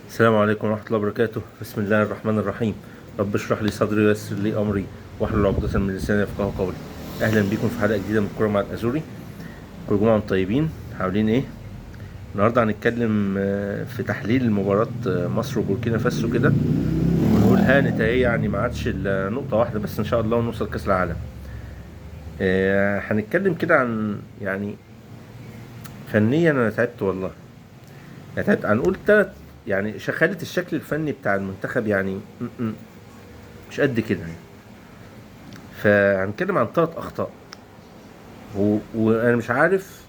السلام عليكم ورحمة الله وبركاته. بسم الله الرحمن الرحيم. رب اشرح لي صدري ويسر لي أمري واحلل عقدة من لساني يفقهوا قولي. أهلا بكم في حلقة جديدة من كورة مع الأزوري. كل جمعة وانتم طيبين. عاملين إيه؟ النهاردة هنتكلم في تحليل مباراة مصر وبوركينا فاسو كده، ونقول هانت اهي، يعني ما عادش إلا نقطة واحدة بس إن شاء الله ونوصل كأس العالم. هنتكلم كده عن يعني فنيا أنا تعبت والله. يعني تعبت. هنقول تلات، يعني شخالة الشكل الفني بتاع المنتخب يعني مش قد كده يعني. فهنتكلم عن 3 اخطاء وانا مش عارف،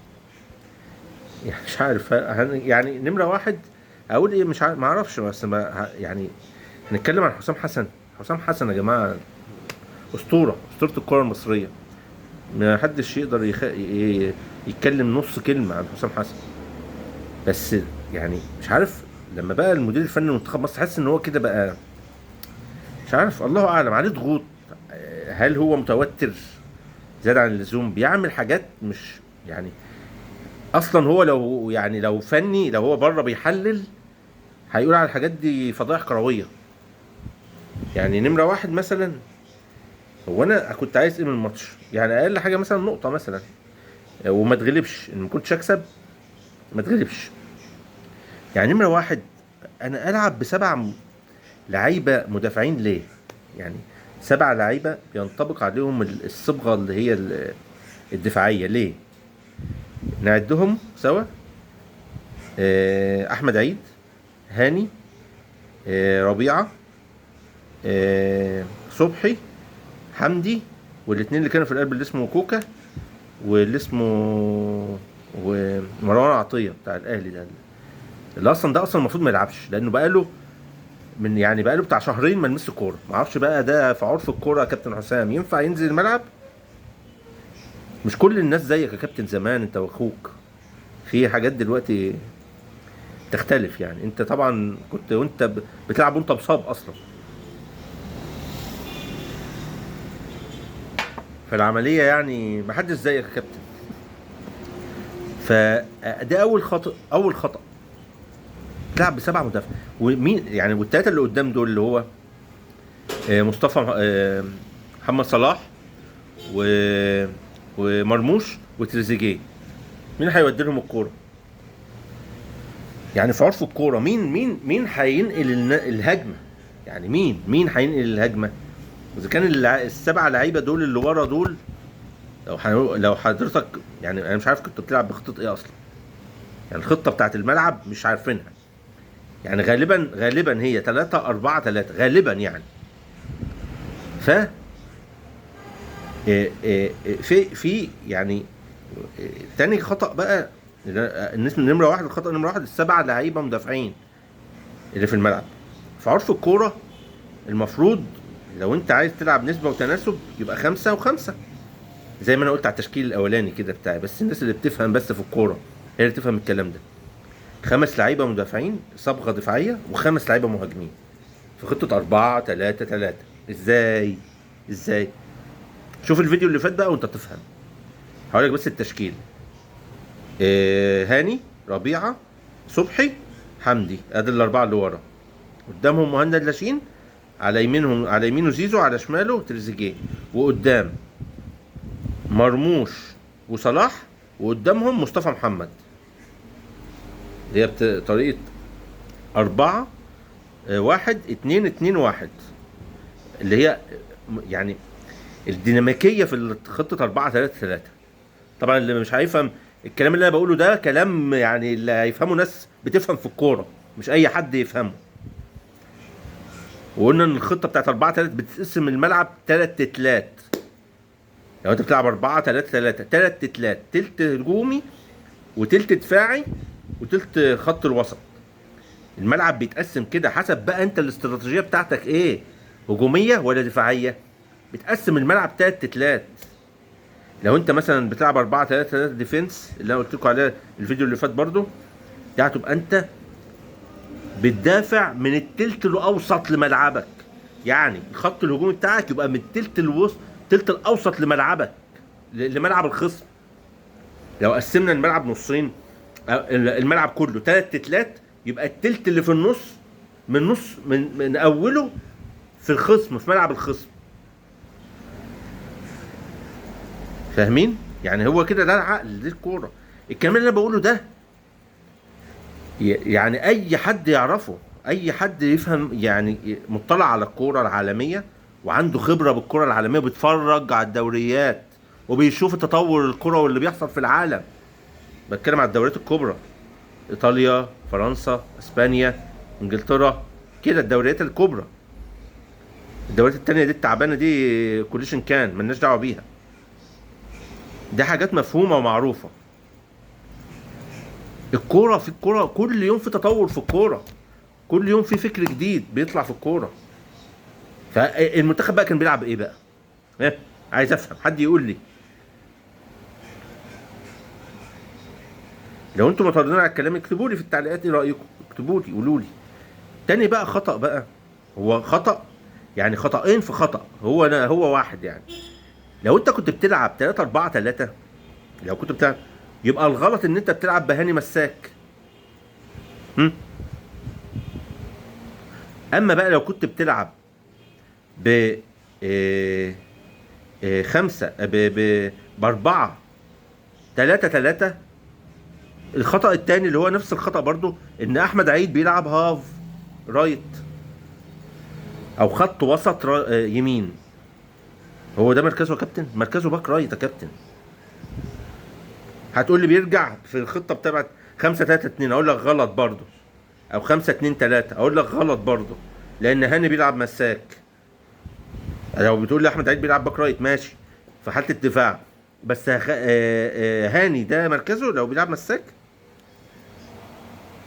يعني مش عارف يعني نمرة واحد اقول ايه، مش عارف، ما اعرفش، بس ما يعني هنتكلم عن حسام حسن. حسام حسن يا جماعة اسطورة الكرة المصرية. ما حدش يقدر يتكلم نص كلمة عن حسام حسن. بس يعني مش عارف، لما بقى المدير الفني لمنتخب مصر حاسس ان هو كده بقى، مش عارف، الله اعلم، عليه ضغوط. هل هو متوتر زيادة عن اللزوم، بيعمل حاجات مش يعني، اصلا هو لو يعني لو فني، لو هو بره بيحلل هيقول على الحاجات دي فضائح كرويه. يعني نمره واحد مثلا، هو انا كنت عايز ايه من الماتش؟ يعني اقل حاجه مثلا نقطه مثلا، وما تغلبش، ان ما كنتش اكسب ما تغلبش. يعني نمره واحد، انا العب لعيبه مدافعين ليه؟ يعني 7 لعيبه بينطبق عليهم الصبغه اللي هي الدفاعيه ليه؟ نعدهم سوا. احمد عيد، هاني، ربيعه، صبحي، حمدي، والاثنين اللي كانوا في القلب اللي اسمه كوكا، واللي اسمه ومروان عطيه بتاع الاهلي ده، اللي اصلا ده اصلا المفروض ما يلعبش، لانه بقاله بقاله بتاع شهرين ما لمسش كوره. ما اعرفش بقى ده في عرف الكوره يا كابتن حسام ينفع ينزل الملعب؟ مش كل الناس زيك يا كابتن، زمان انت واخوك، في حاجات دلوقتي تختلف. يعني انت طبعا كنت وانت بتلعب وانت مصاب اصلا. فالعمليه يعني ما حدش زيك يا كابتن. فده اول خطأ. تلعب ب7 مدافع، ومين يعني؟ والتلاته اللي قدام دول اللي هو مصطفى، محمد صلاح، و ومرموش وتريزيجيه، مين هيودي لهم الكوره؟ يعني في عرف الكوره مين هينقل الهجمه؟ يعني مين هينقل الهجمه؟ اذا كان ال7 لعيبه دول اللي ورا دول، لو حضرتك، يعني انا مش عارف كنت بتلعب بخطه ايه اصلا. يعني الخطه بتاعت الملعب مش عارفينها. يعني غالبا هي 3-4-3 غالبا يعني. ف في يعني تاني خطأ بقى، الناس من نمرة واحد، الخطأ نمرة واحد، ال7 لعيبة مدافعين اللي في الملعب. في عرف الكورة المفروض لو انت عايز تلعب نسبة وتناسب يبقى 5 و5، زي ما انا قلت على التشكيل الاولاني كده بتاعي. بس الناس اللي بتفهم بس في الكورة هي اللي تفهم الكلام ده. 5 لعيبة مدافعين صبغة دفاعية، و5 لعيبة مهاجمين في خطة 4-3-3. ازاي؟ شوف الفيديو اللي فات بقى وانت تفهم. هقولك بس التشكيل: هاني، ربيعة، صبحي، حمدي، ادي ال4 اللي ورا. قدامهم مهند لاشين، على يمينه زيزو، على شماله تريزيجيه، وقدام مرموش وصلاح، وقدامهم مصطفى محمد. دي طريقة 4-1-2-2-1، اللي هي يعني الديناميكية في خطة 4-3-3. طبعا اللي مش هيفهم الكلام اللي انا بقوله ده كلام، يعني اللي هيفهمه ناس بتفهم في الكورة، مش اي حد يفهمه. وقلنا ان الخطة بتاعت 4-3 بتقسم الملعب 3 تلات. لو انت بتلعب 4-3-3، 3 تلات: تلت هجومي، وتلت دفاعي، وتلت خط الوسط. الملعب بيتقسم كده حسب بقى انت الاستراتيجية بتاعتك ايه، هجومية ولا دفاعية. بتقسم الملعب 3 تلات. لو انت مثلا بتلعب 4-3-3 ديفنس، اللي انا قلت لكم عليه الفيديو اللي فات برضو، دي هتبقى انت بتدافع من التلت الاوسط لملعبك. يعني الخط الهجومي بتاعك يبقى من التلت الوسط، التلت الاوسط لملعبك، لملعب الخصم. لو قسمنا الملعب نصين، الملعب كله 3 تلات، يبقى التلت اللي في النص من نص من اوله في الخصم، في ملعب الخصم. فاهمين؟ يعني هو كده، ده العقل، دي الكوره. الكلام اللي انا بقوله ده يعني اي حد يعرفه، اي حد يفهم، يعني مطلع على الكوره العالميه وعنده خبره بالكوره العالميه، بيتفرج على الدوريات وبيشوف تطور الكوره واللي بيحصل في العالم. بتكلم على الدوريات الكبرى، ايطاليا، فرنسا، اسبانيا، انجلترا، كده الدوريات الكبرى. الدوريات التانية دي التعبانه دي كوليشن كان ملناش دعوه بيها. دي حاجات مفهومه ومعروفه. الكوره، في الكوره كل يوم في تطور في الكوره، كل يوم في فكر جديد بيطلع في الكوره. فالمنتخب بقى كان بيلعب ايه بقى؟ ايه؟ عايز افهم، حد يقول لي. لو انتم معترضين على الكلام اكتبوا لي في التعليقات ايه رايكم، اكتبوا لي قولوا لي. تاني بقى خطأ بقى، هو خطأ يعني خطأين في خطأ، هو واحد يعني. لو انت كنت بتلعب 3 4 3، لو كنت بتلعب، يبقى الغلط ان انت بتلعب بهاني مساك. هم؟ اما بقى لو كنت بتلعب ب إيه خمسة بأربعة 3 3، الخطأ التاني اللي هو نفس الخطأ برضو، ان احمد عيد بيلعب هاف رايت او خط وسط يمين. هو ده مركزه يا كابتن؟ مركزه باك رايت يا كابتن. هتقول لي بيرجع في الخطة بتاعت 5 3 2، اقول لك غلط برضو. او 5 2 3، اقول لك غلط برضو، لان هاني بيلعب مساك. لو بتقول لي احمد عيد بيلعب باك رايت ماشي في حالة الدفاع، بس هاني ده مركزه لو بيلعب مساك.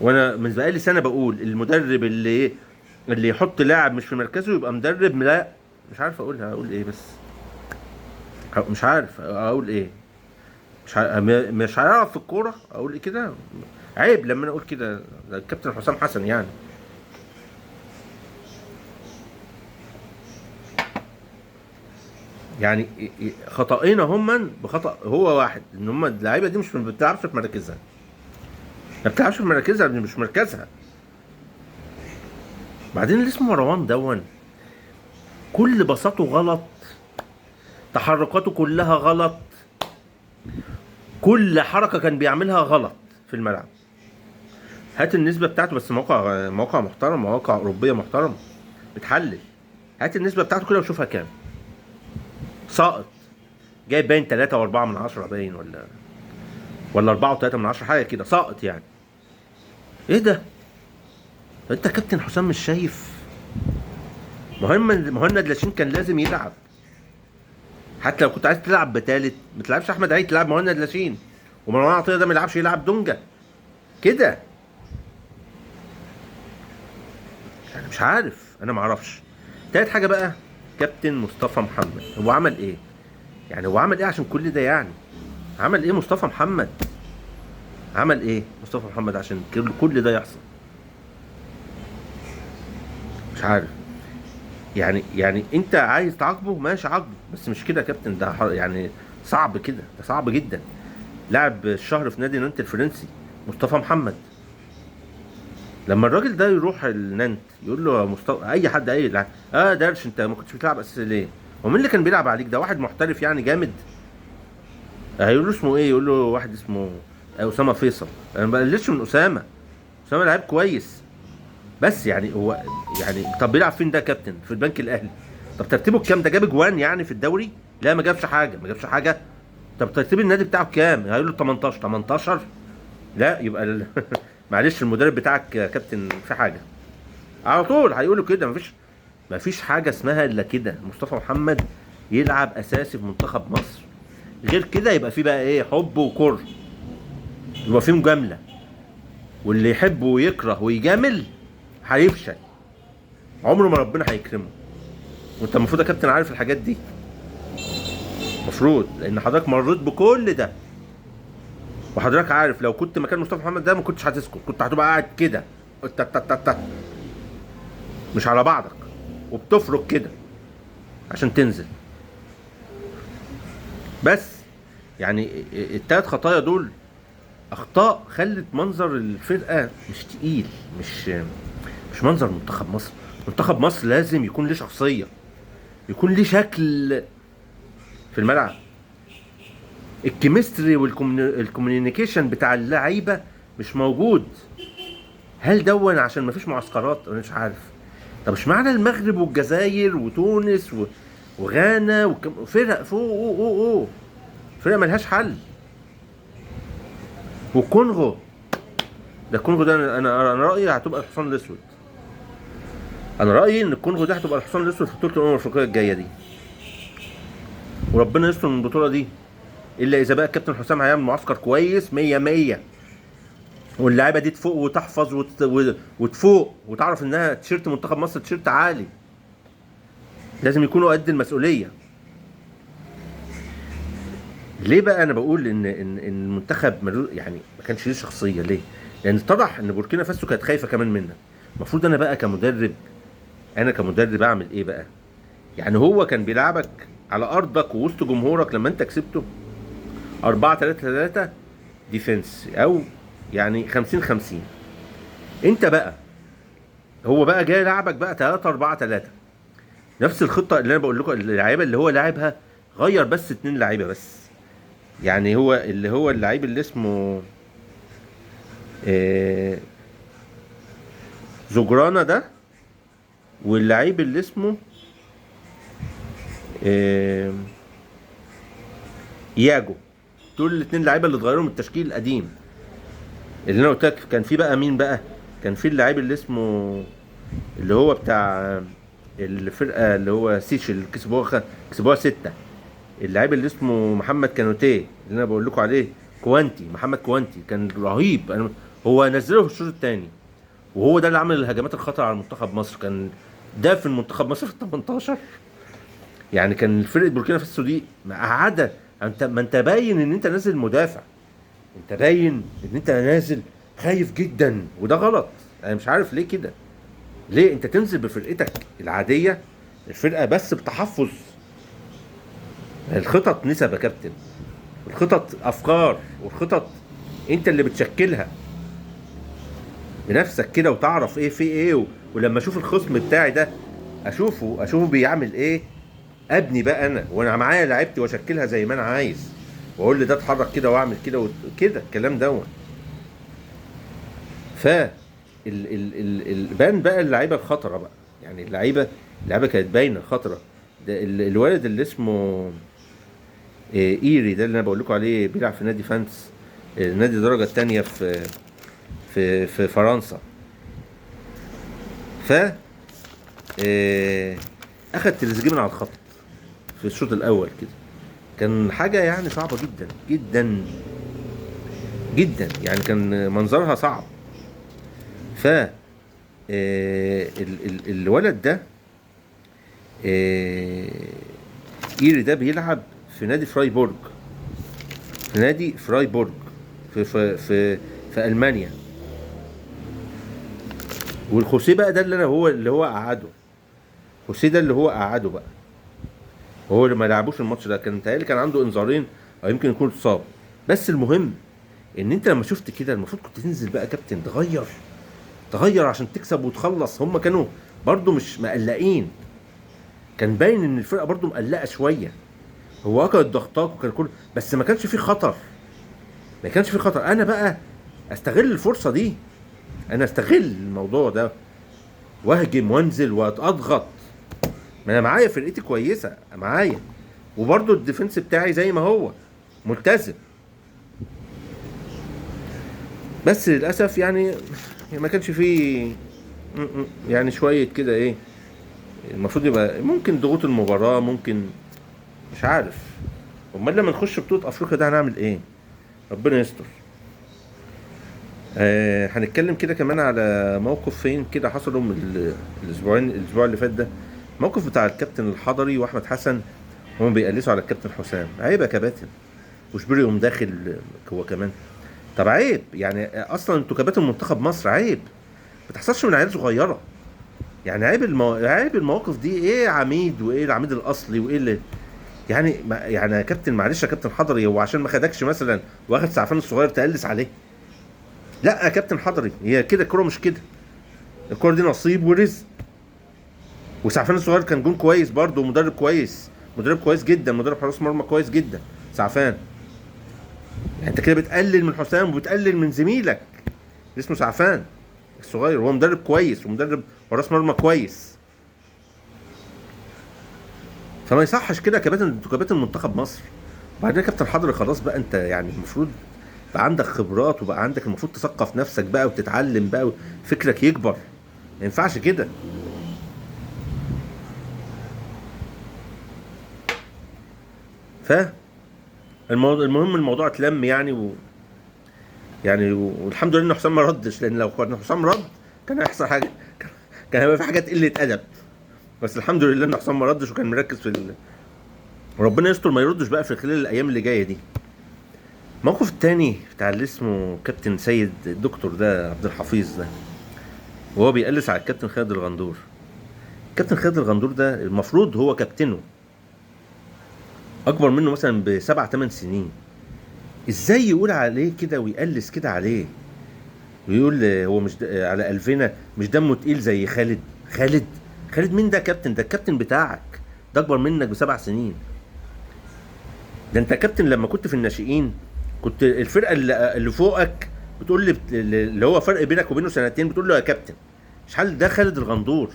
وانا من بقالي سنه بقول المدرب اللي يحط لاعب مش في مركزه يبقى مدرب، لا مش عارف اقولها، اقول ايه بس، مش عارف اقول ايه. مش هعرف في الكوره اقول ايه كده. عيب لما انا اقول كده، ده الكابتن حسام حسن يعني. يعني خطأين هما بخطأ هو واحد، ان هما اللعيبه دي مش ما بتلعبش في مراكزها، ما بتلعبش في مراكزها، مش مركزها. بعدين اللي اسمه مروان دون كل بساطه غلط، تحركاته كلها غلط، كل حركه كان بيعملها غلط في الملعب. هات النسبه بتاعته بس، موقع محترم، مواقع اوروبيه محترمه بتحلل. هات النسبه بتاعته كده وشوفها كام. ساقط، جايب باين 3 و4 من 10 باين، ولا 4 و3 من 10 حاجه كده، ساقط يعني. ايه ده؟ انت كابتن حسام مش شايف؟ مهند لاشين كان لازم يلعب. حتى لو كنت عايز تلعب بتالت ما تلعبش احمد عيد، تلعب مهند لاشين، ومروان عطيه ده ما يلعبش، يلعب دونجا كده. يعني مش عارف، انا ما اعرفش. تالت حاجه بقى، كابتن مصطفى محمد هو عمل ايه؟ يعني هو عمل ايه عشان كل ده يعني؟ عمل ايه مصطفى محمد؟ عمل ايه مصطفى محمد عشان كل ده يحصل؟ مش عارف. يعني انت عايز تعاقبه ماشي عاقبه، بس مش كده يا كابتن، ده يعني صعب كده، ده صعب جدا. لاعب الشهر في نادي نانت الفرنسي مصطفى محمد، لما الراجل ده يروح النانت يقول له يا مصطفى، اي حد اي لاعب، درش انت ما كنتش بتلعب اساسي ليه؟ هو مين اللي كان بيلعب عليك؟ ده واحد محترف يعني جامد. هيقول له اسمه ايه؟ يقول له واحد اسمه اسامه فيصل. انا ما بقللش من اسامه، اسامه لعيب كويس، بس يعني هو يعني، طب بيلعب فين ده كابتن؟ في البنك الاهلي. طب ترتيبه كام؟ ده جاب اجوان يعني في الدوري؟ لا ما جابش حاجه، ما جابش حاجه. طب ترتيب النادي بتاعه كام؟ هيقول له 18 18. لا يبقى معلش المدرب بتاعك يا كابتن في حاجه، على طول هيقولوا كده. مفيش حاجه اسمها الا كده. مصطفى محمد يلعب اساسي في منتخب مصر، غير كده يبقى في بقى ايه؟ حب وكره، يبقى في مجامله، واللي يحب ويكره ويجامل هيفشل، عمره ما ربنا هيكرمه. وانت المفروض يا كابتن عارف الحاجات دي، المفروض، لان حضرتك مريت بكل ده، وحضرتك عارف لو كنت مكان مصطفى محمد ده ما كنتش هتسكت، كنت هتبقى قاعد كده مش على بعضك، وبتفرك كده عشان تنزل. بس يعني التلات خطايا دول اخطاء خلت منظر الفرقه مش تقيل، مش منظر منتخب مصر. منتخب مصر لازم يكون ليه شخصيه، يكون ليه شكل في الملعب. الكيمستري والكوميونيكيشن بتاع اللعيبه مش موجود. هل دون عشان مفيش معسكرات؟ انا مش عارف. طب مش معنى المغرب والجزائر وتونس وغانا فرق فوق فرق ملهاش حل. والكونغو، ده الكونغو ده انا رايي هتبقى الحصان الاسود. انا رايي ان الكونغو ده هتبقى الحصان الاسود في بطوله الافريقيه الجايه دي، وربنا يستر من البطوله دي، الا اذا بقى الكابتن حسام هيعمل معسكر كويس 100 واللاعيبه دي تفوق وتحفظ وتفوق وتعرف انها تيشيرت منتخب مصر تيشيرت عالي. لازم يكونوا قد المسؤوليه. ليه بقى انا بقول ان المنتخب يعني ما كانش ليه شخصيه؟ ليه؟ لان اتضح ان بوركينا فاسو كانت خايفه كمان منك. المفروض انا بقى كمدرب، اعمل ايه بقى؟ يعني هو كان بيلعبك على ارضك ووسط جمهورك لما انت كسبته 4-3-3 ديفنس، او يعني 50-50. انت بقى هو بقى جاي لعبك بقى 3-4-3، نفس الخطه اللي انا بقول لكم. اللعيبه اللي هو لعبها غير بس 2 لعيبه بس. يعني هو اللعيب اللي اسمه زجرانة ده، واللعيب اللي اسمه ياجو. دول ال2 لعيبه اللي اتغيروا من التشكيل القديم اللي انا قلت لك. كان في بقى مين بقى؟ كان في اللعيب اللي اسمه اللي هو بتاع الفرقه اللي هو سيشل، كسبوها 6. اللعيب اللي اسمه محمد كانوتيه اللي انا بقول لكم عليه، محمد كوانتي كان رهيب. هو نزله في الشوط الثاني، وهو ده اللي عمل الهجمات الخطر على منتخب مصر. كان دافن منتخب مصر في 18. يعني كان فرقه بوركينا فاسو دي قاعده، ما انت باين ان انت نازل مدافع، انت باين ان انت نازل خايف جدا، وده غلط. انا مش عارف ليه كده. ليه انت تنزل بفرقتك العاديه، الفرقه بس بتحفظ؟ الخطط نسب يا كابتن، الخطط افكار، والخطط انت اللي بتشكلها بنفسك كده، وتعرف ايه في ايه. ولما اشوف الخصم بتاعي ده اشوفه بيعمل ايه، ابني بقى انا وانا معايا لعيبتي واشكلها زي ما انا عايز، واقول لي ده اتحرك كده واعمل كده وكده الكلام دوت. ف بان بقى اللعيبه الخطره بقى. يعني اللعيبه كانت باينه خطره. ده الولد اللي اسمه ايري ده اللي انا بقول لكم عليه، بيلعب في نادي فانس، نادي الدرجه الثانيه في فرنسا. ف اخد تريزيجيه من على الخط في الشوط الاول كده. كان حاجه يعني صعبه جدا جدا جدا، يعني كان منظرها صعب. ف الولد ده ايري ده بيلعب في نادي فرايبورغ، في المانيا. والخوسيه بقى ده اللي هو قعده. خوسيه ده اللي هو قعده بقى، وهو اللي ما لعبوش الماتش ده. كان متهيألي كان عنده انذارين او يمكن يكون اتصاب. بس المهم ان انت لما شفت كده المفروض كنت تنزل بقى كابتن، تغير عشان تكسب وتخلص. هم كانوا برضو مش مقلقين، كان باين ان الفرقه برضو مقلقه شويه. هو اكل ضغطاك وكان كله، بس ما كانش فيه خطر. انا بقى استغل الفرصه دي، انا استغل الموضوع ده واهجم وانزل واضغط. ما انا معايا فرقتي كويسه معايا، وبرضو الديفنس بتاعي زي ما هو ملتزم. بس للاسف يعني ما كانش فيه يعني شويه كده ايه. المفروض يبقى ممكن ضغوط المباراه، ممكن مش عارف. امال لما نخش بطوله افريقيا ده هنعمل ايه؟ ربنا يستر. هنتكلم كده كمان على موقف فين كده حصلوا من الاسبوع اللي فات ده. موقف بتاع الكابتن الحضري واحمد حسن، هم بيقلسوا على الكابتن حسام. عيب يا كباتن. وشبيري يقوم داخل هو كمان. طب عيب يعني، اصلا انتوا كباتن منتخب مصر، عيب ما تحصلش من عيال صغيره. يعني عيب المواقف دي. ايه عميد، وايه العميد الاصلي، وايه اللي يعني يا كابتن، معلش يا كابتن حضري، هو عشان ما خدكش مثلا واخد سعفان الصغير تقلس عليه؟ لا يا كابتن حضري، هي كده الكوره مش كده. الكوره دي نصيب ورزق. وسعفان الصغير كان جون كويس برضه، ومدرب كويس، مدرب كويس جدا، مدرب حراس مرمى كويس جدا سعفان. يعني انت كده بتقلل من حسام وبتقلل من زميلك اللي اسمه سعفان الصغير، هو مدرب كويس ومدرب حراس مرمى كويس. فما يصحش كده كباتن، انتوا كباتن منتخب مصر. وبعدين يا كابتن حضري خلاص بقى، انت يعني المفروض بقى عندك خبرات، وبقى عندك المفروض تثقف نفسك بقى وتتعلم بقى وفكرك يكبر. ما ينفعش كده. ف المهم الموضوع اتلم يعني يعني والحمد لله ان حسام ما ردش، لان لو كان حسام رد كان هيحصل حاجه، كان هيبقى في حاجات قله ادب. بس الحمد لله ان حسام ما ردش وكان مركز في ربنا يستر ما يردش بقى في خلال الايام اللي جايه دي. الموقف التاني بتاع اللي اسمه كابتن سيد الدكتور ده عبد الحفيظ ده، وهو بيقلس على الكابتن خالد الغندور. الكابتن خالد الغندور ده المفروض هو كابتنه، اكبر منه مثلا ب7 8 سنين. ازاي يقول عليه كده ويقلس كده عليه ويقول هو مش على قلبنا مش دمه تقيل زي خالد؟ خالد مين ده كابتن؟ ده الكابتن بتاعك، ده اكبر منك ب7 سنين. ده انت كابتن لما كنت في الناشئين، كنت الفرقه اللي فوقك بتقول لي اللي هو فرق بينك وبينه سنتين بتقول له يا كابتن. مش حال ده خالد الغندور؟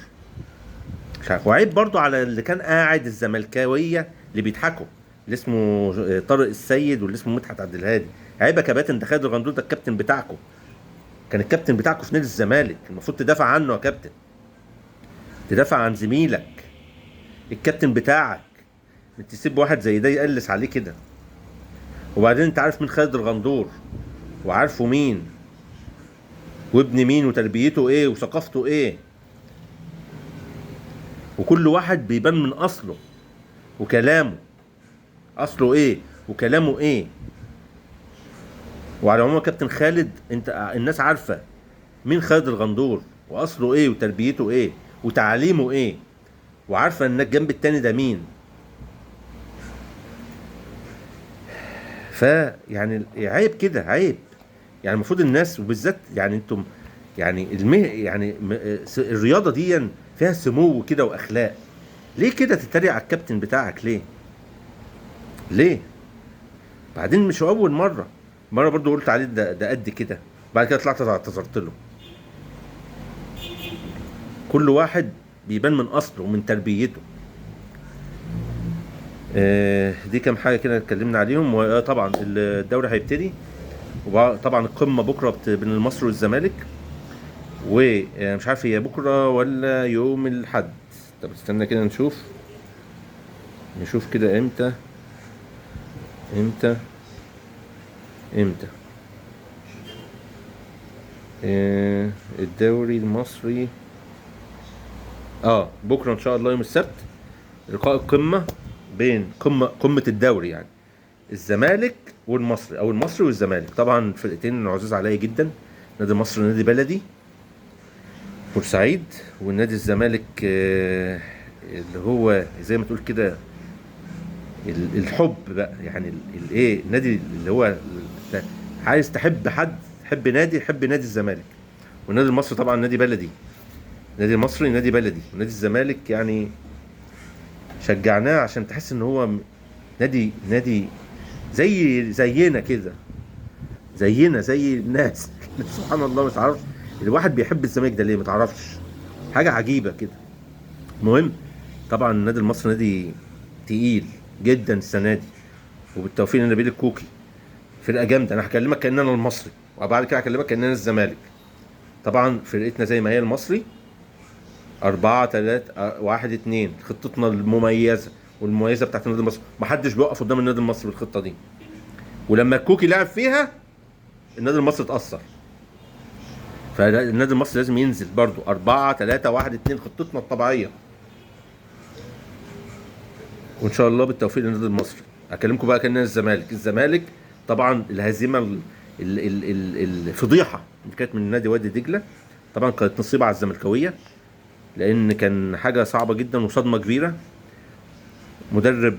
مش عارف. وعيب برضو على اللي كان قاعد الزملكاويه اللي بيضحكوا، اللي اسمه طارق السيد واللي اسمه مدحت عبد الهادي. عيب يا كباتن، ده خالد الغندور ده الكابتن بتاعكم، كان الكابتن بتاعكم في نادي الزمالك، المفروض تدافع عنه يا كابتن، تدافع عن زميلك الكابتن بتاعك، تسيب واحد زي ده يقلس عليه كده. وبعدين انت عارف مين خالد الغندور، وعارفه مين وابن مين وتربيته ايه وثقافته ايه، وكل واحد بيبان من اصله وكلامه، اصله ايه وكلامه ايه. وعلى العموم كابتن خالد، انت الناس عارفه مين خالد الغندور واصله ايه وتربيته ايه وتعليمه ايه، وعارفه ان الجنب التاني ده مين. فيعني عيب كده، عيب. يعني المفروض الناس وبالذات يعني انتم يعني يعني الرياضه دي فيها سمو كده واخلاق. ليه كده تتريق على الكابتن بتاعك؟ ليه؟ بعدين مش اول مره برضو قلت عليه ده قد كده، بعد كده طلعت اعتذرت له. كل واحد بيبان من اصله ومن تربيته. دي كام حاجه كده اتكلمنا عليهم. وطبعا الدوري هيبتدي، وطبعا القمه بكره بين المصري والزمالك، ومش عارف هي بكره ولا يوم الاحد. طب استنى كده نشوف كده امتى الدوري المصري. بكره ان شاء الله يوم السبت لقاء القمه بين قمه الدوري، يعني الزمالك والمصري، او المصري والزمالك. طبعا فرقتين عزيز عليا جدا، نادي المصري نادي بلدي بورسعيد، والنادي الزمالك اللي هو زي ما تقول كده الحب بقى، يعني الايه، النادي اللي هو عايز تحب حد، تحب نادي، حب نادي الزمالك. والنادي المصري طبعا نادي بلدي، نادي المصري نادي بلدي، ونادي الزمالك يعني شجعناه عشان تحس ان هو نادي زينا كده، زي الناس. سبحان الله، مش عارف الواحد بيحب الزمالك ده ليه، ما تعرفش، حاجه عجيبه كده. المهم طبعا النادي المصري نادي تقيل جدا السنه دي، وبالتوفيق لنبيل الكوكي، فرقه جامده. انا هكلمك كاننا المصري، وبعد كده هكلمك كاننا الزمالك. طبعا فرقتنا زي ما هي المصري 4-3-1-2، خطتنا المميزه والمميزه بتاعت النادي المصري، محدش بيوقف قدام النادي المصري بالخطه دي. ولما الكوكي لعب فيها النادي المصري اتأثر، فالنادي المصري لازم ينزل برضو 4-3-1-2، خطتنا الطبيعيه. وان شاء الله بالتوفيق للنادي المصري. اكلمكم بقى كان الزمالك طبعا الهزيمه الفضيحه اللي كانت من نادي وادي دجله، طبعا كانت نصيبه على الزملكاويه، لان كان حاجه صعبه جدا وصدمه كبيره. مدرب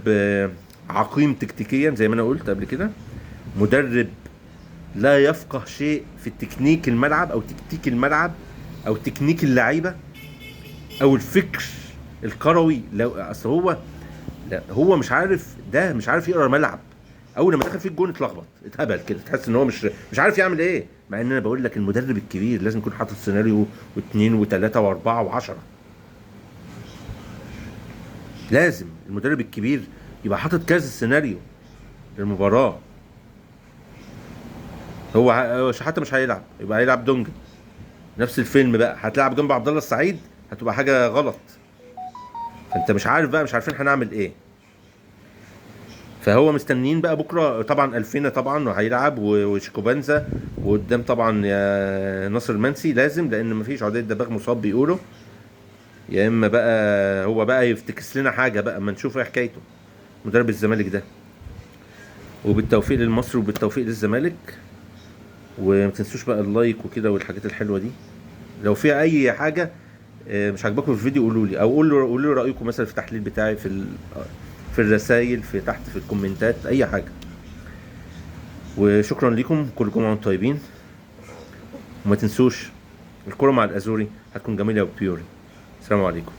عقيم تكتيكيا زي ما انا قلت قبل كده، مدرب لا يفقه شيء في التكنيك الملعب او تكتيك الملعب، او تكنيك اللعيبه او الفكر الكروي. لو اصل هو، لا هو مش عارف، ده مش عارف يقرا الملعب. اول لما دخل فيه الجون اتلخبط، اتهبل كده، تحس ان هو مش عارف يعمل ايه. مع ان انا بقول لك المدرب الكبير لازم يكون حاطط سيناريو واثنين وثلاثه واربعه وعشرة. لازم المدرب الكبير يبقى حاطط كذا سيناريو للمباراه. هو حتى مش هيلعب، يبقى هيلعب دونج. نفس الفيلم بقى، هتلعب جنب عبد الله السعيد هتبقى حاجه غلط. فانت مش عارف بقى، مش عارفين هنعمل ايه. فهو مستنيين بقى بكره طبعا الفينا طبعا وهيلعب وشيكوبانزا، وقدام طبعا يا ناصر منسي لازم، لان مفيش عودة دباغ مصاب بيقولوا. يا اما بقى هو بقى يفتكس لنا حاجه بقى، اما نشوف ايه حكايته مدرب الزمالك ده. وبالتوفيق للمصري وبالتوفيق للزمالك. وما تنسوش بقى اللايك وكده والحاجات الحلوه دي. لو في اي حاجه مش عاجباكم في الفيديو قولوا لي، او قولوا لي رايكم مثلا في التحليل بتاعي في الرسائل، في تحت في الكومنتات، اي حاجه. وشكرا لكم، كلكم وانتم طيبين. وما تنسوش الكرة مع الازوري هتكون جميله وبيوري. السلام عليكم.